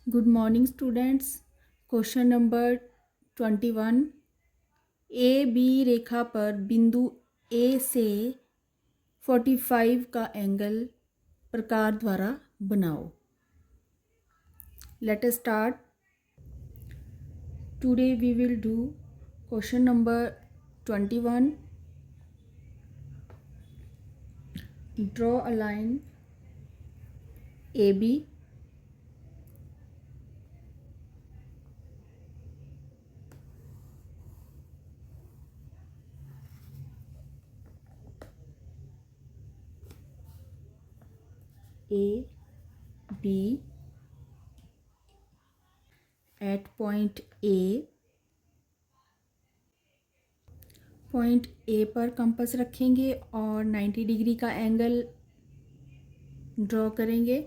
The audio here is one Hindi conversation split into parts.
Good morning students. Question number 21। A B रेखा पर बिंदु ए से 45 का एंगल प्रकार द्वारा बनाओ। Let us start. Today we will do question number 21। Draw a line A B A B at point A पर कंपास रखेंगे और 90 डिग्री का एंगल ड्रॉ करेंगे।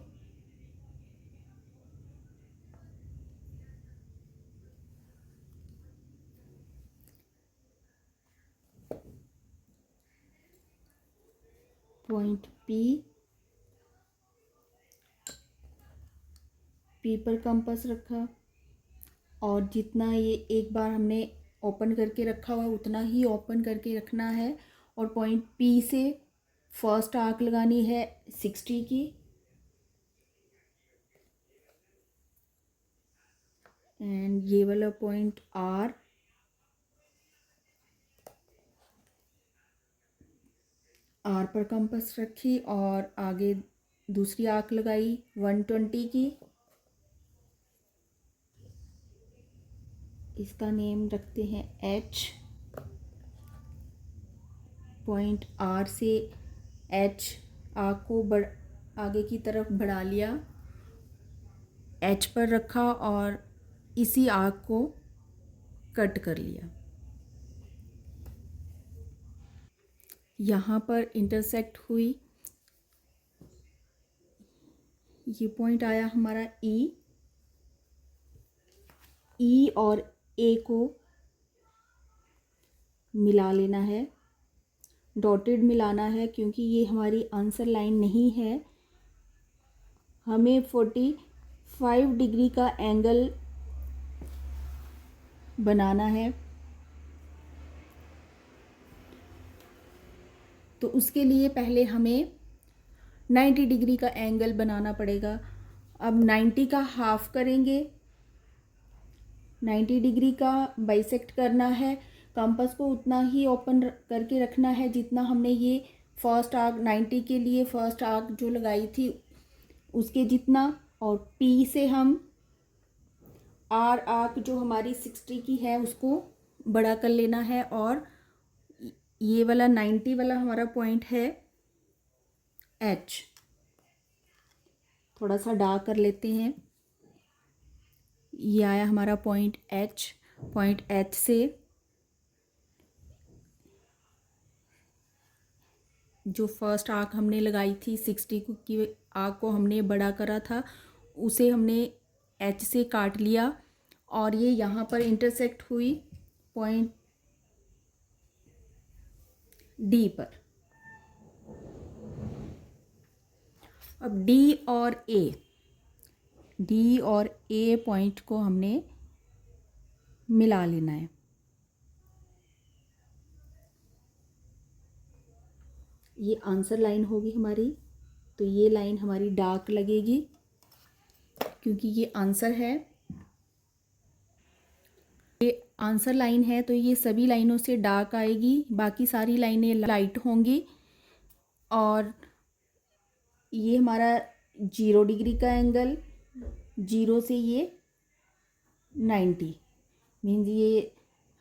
पॉइंट पी पर कंपास रखा और जितना ये एक बार हमने ओपन करके रखा हुआ उतना ही ओपन करके रखना है और पॉइंट पी से फर्स्ट आर्क लगानी है 60 की एंड ये वाला पॉइंट आर पर कंपास रखी और आगे दूसरी आर्क लगाई 120 की। इसका नेम रखते हैं एच। पॉइंट आर से एच आर्क को आगे की तरफ बढ़ा लिया, एच पर रखा और इसी आर्क को कट कर लिया। यहाँ पर इंटरसेक्ट हुई, ये पॉइंट आया हमारा ई और ए को मिला लेना है, डॉटेड मिलाना है क्योंकि ये हमारी आंसर लाइन नहीं है। हमें 45 डिग्री का एंगल बनाना है, तो उसके लिए पहले हमें 90 डिग्री का एंगल बनाना पड़ेगा। अब 90 का हाफ करेंगे, 90 डिग्री का बाइसेक्ट करना है। कंपास को उतना ही ओपन करके रखना है जितना हमने ये फर्स्ट आर्क 90 के लिए फर्स्ट आर्क जो लगाई थी उसके जितना, और पी से हम आर आर्क जो हमारी 60 की है उसको बड़ा कर लेना है और ये वाला 90 वाला हमारा पॉइंट है एच। थोड़ा सा डार्क कर लेते हैं। ये आया हमारा पॉइंट एच से जो फर्स्ट आर्क हमने लगाई थी 60 की आर्क को हमने बड़ा करा था उसे हमने एच से काट लिया और ये यहाँ पर इंटरसेक्ट हुई पॉइंट डी पर। अब डी और ए पॉइंट को हमने मिला लेना है। ये आंसर लाइन होगी हमारी, तो ये लाइन हमारी डार्क लगेगी क्योंकि ये आंसर है, ये आंसर लाइन है तो ये सभी लाइनों से डार्क आएगी, बाकी सारी लाइनें लाइट होंगी। और ये हमारा 0 डिग्री का एंगल, 0 से ये 90 मीन्स ये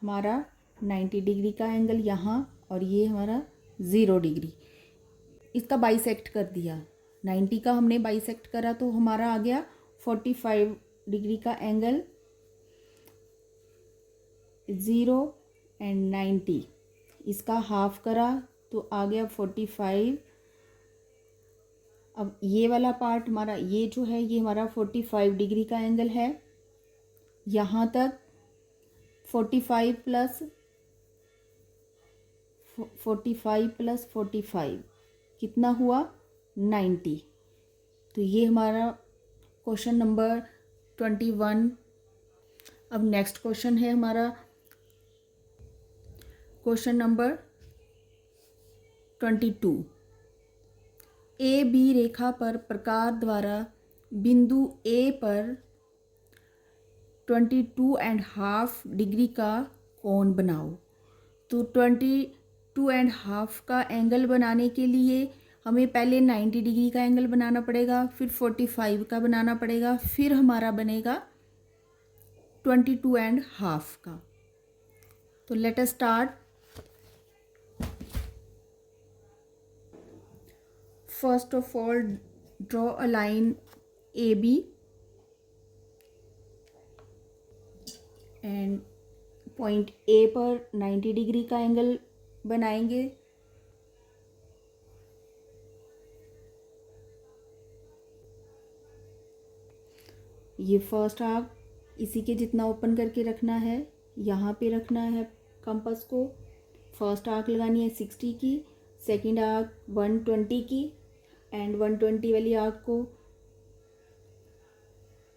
हमारा 90 डिग्री का एंगल यहाँ और ये हमारा 0 डिग्री। इसका बाइसेक्ट कर दिया, 90 का हमने बाइसेक्ट करा तो हमारा आ गया 45 डिग्री का एंगल। 0 एंड 90 इसका हाफ करा तो आ गया 45। अब ये वाला पार्ट हमारा ये जो है ये हमारा 45 डिग्री का एंगल है। यहाँ तक 45 प्लस 45 कितना हुआ 90। तो ये हमारा क्वेश्चन नंबर 21। अब नेक्स्ट क्वेश्चन है हमारा क्वेश्चन नंबर 22। ए बी रेखा पर प्रकार द्वारा बिंदु ए पर 22.5 डिग्री का कोण बनाओ। तो 22.5 का एंगल बनाने के लिए हमें पहले 90 डिग्री का एंगल बनाना पड़ेगा, फिर 45 का बनाना पड़ेगा, फिर हमारा बनेगा 22.5 का। तो let us start. First of all draw a line A B and point A पर 90 डिग्री का एंगल बनाएंगे। ये फर्स्ट आर्क इसी के जितना ओपन करके रखना है, यहाँ पे रखना है कंपास को। फर्स्ट आर्क लगानी है 60 की, सेकंड आर्क 120 की एंड 120 वाली आर्क को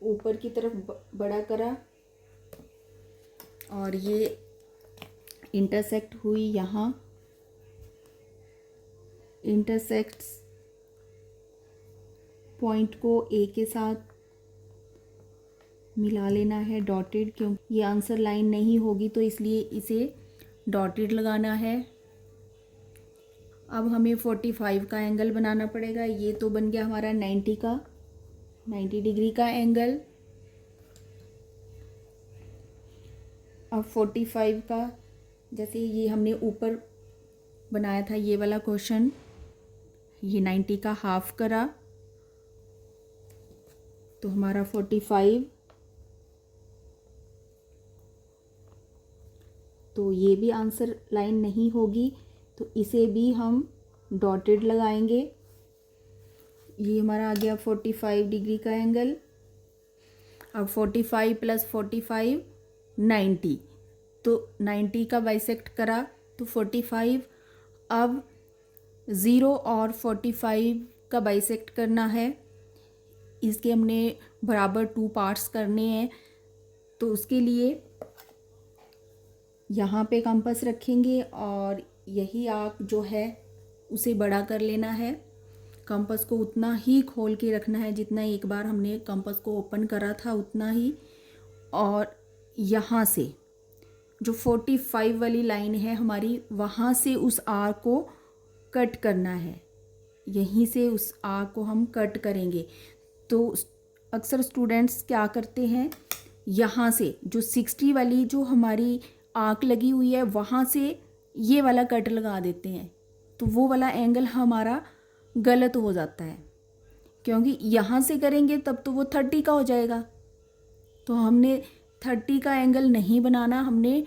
ऊपर की तरफ बड़ा करा और ये इंटरसेक्ट हुई यहाँ, इंटरसेक्ट्स पॉइंट को ए के साथ मिला लेना है डॉटेड, क्योंकि ये आंसर लाइन नहीं होगी तो इसलिए इसे डॉटेड लगाना है। अब हमें 45 का एंगल बनाना पड़ेगा। ये तो बन गया हमारा 90 डिग्री का एंगल। अब 45 का, जैसे ये हमने ऊपर बनाया था ये वाला क्वेश्चन, ये 90 का हाफ करा तो हमारा 45, तो ये भी आंसर लाइन नहीं होगी तो इसे भी हम डॉटेड लगाएंगे। ये हमारा आ गया 45 डिग्री का एंगल। अब 45 प्लस 45 90, तो 90 का बाइसेक्ट करा तो 45। अब 0 और 45 का बाइसेक्ट करना है, इसके हमने बराबर 2 पार्ट्स करने हैं। तो उसके लिए यहाँ पे कंपास रखेंगे और यही आर्क जो है उसे बड़ा कर लेना है। कंपास को उतना ही खोल के रखना है जितना एक बार हमने कंपास को ओपन करा था उतना ही। और यहाँ से जो 45 वाली लाइन है हमारी, वहाँ से उस आर्क को कट करना है, यहीं से उस आर्क को हम कट करेंगे। तो अक्सर स्टूडेंट्स क्या करते हैं, यहाँ से जो 60 वाली जो हमारी आर्क लगी हुई है वहाँ से ये वाला कट लगा देते हैं, तो वो वाला एंगल हमारा गलत हो जाता है, क्योंकि यहाँ से करेंगे तब तो वो 30 का हो जाएगा। तो हमने 30 का एंगल नहीं बनाना, हमने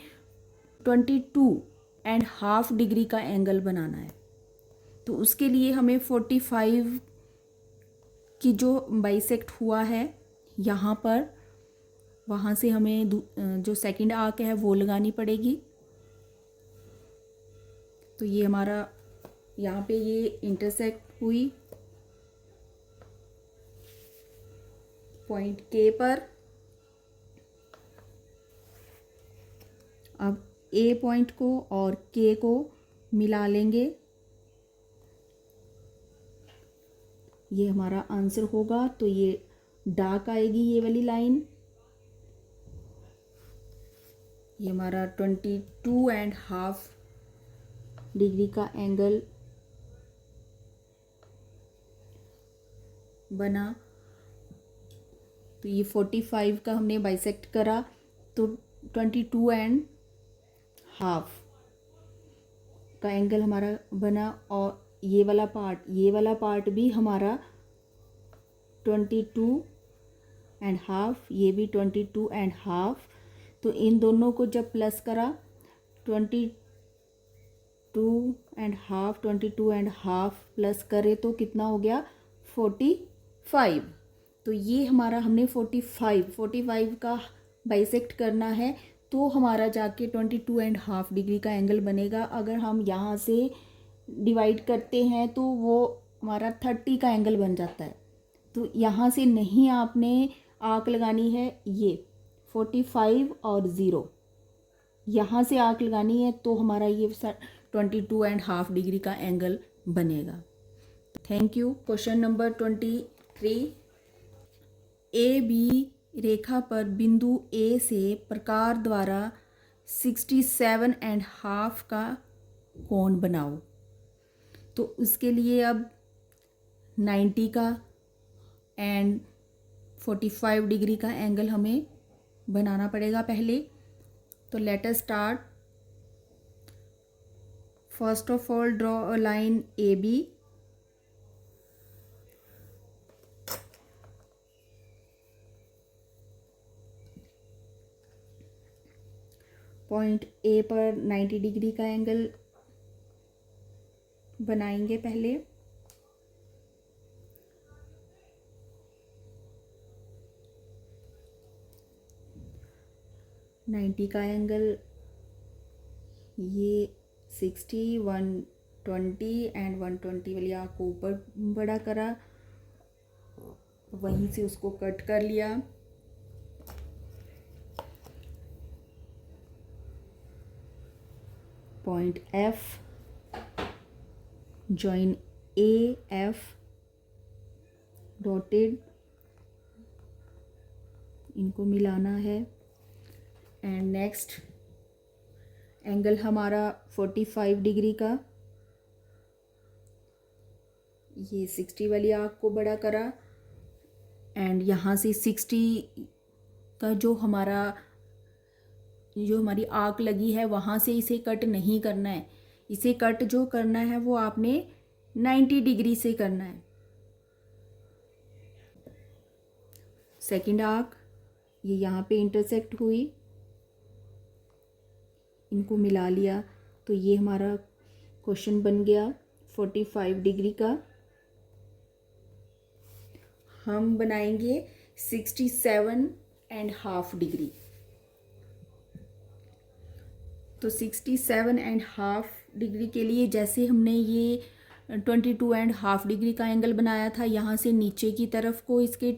22.5 डिग्री का एंगल बनाना है। तो उसके लिए हमें 45 की जो बाइसेक्ट हुआ है यहाँ पर, वहाँ से हमें जो सेकंड आर्क है वो लगानी पड़ेगी। तो ये हमारा यहाँ पे ये इंटरसेक्ट हुई पॉइंट के पर। अब ए पॉइंट को और के को मिला लेंगे, ये हमारा आंसर होगा। तो ये डार्क आएगी ये वाली लाइन, ये हमारा 22.5 डिग्री का एंगल बना। तो ये 45 का हमने बाइसेक्ट करा तो 22.5 का एंगल हमारा बना। और ये वाला पार्ट भी हमारा 22.5, ये भी 22.5। तो इन दोनों को जब प्लस करा 22.5 प्लस करे तो कितना हो गया 45। तो ये हमारा हमने 45 का बाइसेक्ट करना है तो हमारा जाके 22.5 डिग्री का एंगल बनेगा। अगर हम यहाँ से डिवाइड करते हैं तो वो हमारा 30 का एंगल बन जाता है। तो यहाँ से नहीं आपने आर्क लगानी है ये 45 और 0, यहाँ से आर्क लगानी है तो हमारा ये 22.5 डिग्री का एंगल बनेगा। Thank you. Question number 23, A B रेखा पर बिंदु ए से प्रकार द्वारा 67.5 का कोण बनाओ। तो उसके लिए अब 90 का एंड 45 डिग्री का एंगल हमें बनाना पड़ेगा पहले। तो let us start. First of all draw a line A B. Point A पर 90 डिग्री का एंगल बनाएंगे पहले। नाइन्टी का एंगल ये 60, 120 एंड 120 वाली आँख को ऊपर बड़ा करा, वहीं से उसको कट कर लिया। Point F, join A F, dotted, इनको मिलाना है। एंड नेक्स्ट एंगल हमारा 45 डिग्री का, ये 60 वाली आर्क को बड़ा करा एंड यहाँ से 60 का जो हमारी आर्क लगी है वहाँ से इसे कट नहीं करना है। इसे कट जो करना है वो आपने 90 डिग्री से करना है। सेकंड आर्क ये यहाँ पे इंटरसेक्ट हुई, इनको मिला लिया, तो ये हमारा क्वेश्चन बन गया 45 डिग्री का। हम बनाएंगे 67.5 डिग्री। तो 67.5 डिग्री के लिए जैसे हमने ये 22.5 डिग्री का एंगल बनाया था, यहाँ से नीचे की तरफ को इसके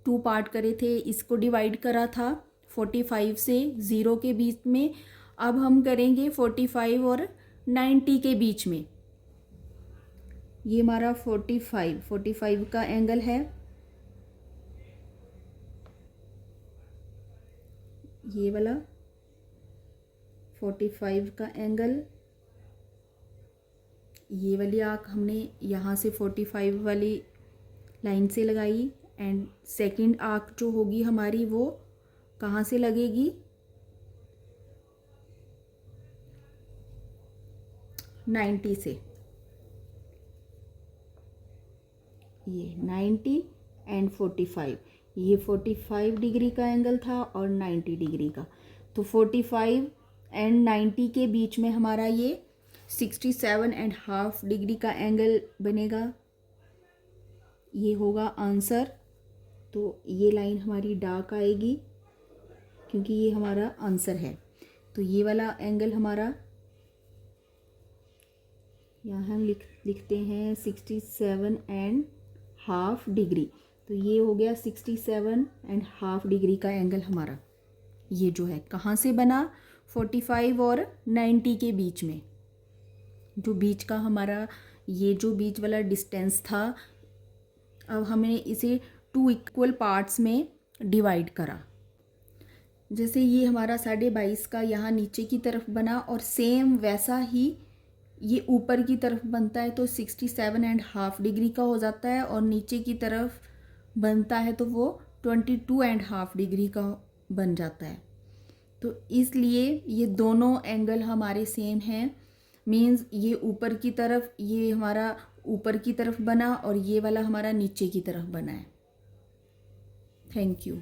2 पार्ट करे थे, इसको डिवाइड करा था 45 से 0 के बीच में। अब हम करेंगे 45 और 90 के बीच में। ये हमारा 45 का एंगल है, ये वाला 45 का एंगल। ये वाली आर्क हमने यहाँ से 45 वाली लाइन से लगाई एंड सेकंड आर्क जो होगी हमारी वो कहाँ से लगेगी, 90 से। ये 90 एंड 45, ये 45 डिग्री का एंगल था और 90 डिग्री का। तो 45 एंड 90 के बीच में हमारा ये 67.5 डिग्री का एंगल बनेगा। ये होगा आंसर। तो ये लाइन हमारी डार्क आएगी क्योंकि ये हमारा आंसर है। तो ये वाला एंगल हमारा यहाँ हम लिखते हैं 67.5 डिग्री। तो ये हो गया 67.5 डिग्री का एंगल हमारा। ये जो है कहाँ से बना, 45 और 90 के बीच में। जो बीच का हमारा ये जो बीच वाला डिस्टेंस था, अब हमने इसे 2 इक्वल पार्ट्स में डिवाइड करा। जैसे ये हमारा 22.5 का यहाँ नीचे की तरफ बना और सेम वैसा ही ये ऊपर की तरफ बनता है, तो 67.5 डिग्री का हो जाता है, और नीचे की तरफ बनता है तो वो 22.5 डिग्री का बन जाता है। तो इसलिए ये दोनों एंगल हमारे सेम हैं। मीन्स ये ऊपर की तरफ, ये हमारा ऊपर की तरफ बना और ये वाला हमारा नीचे की तरफ बना है। Thank you.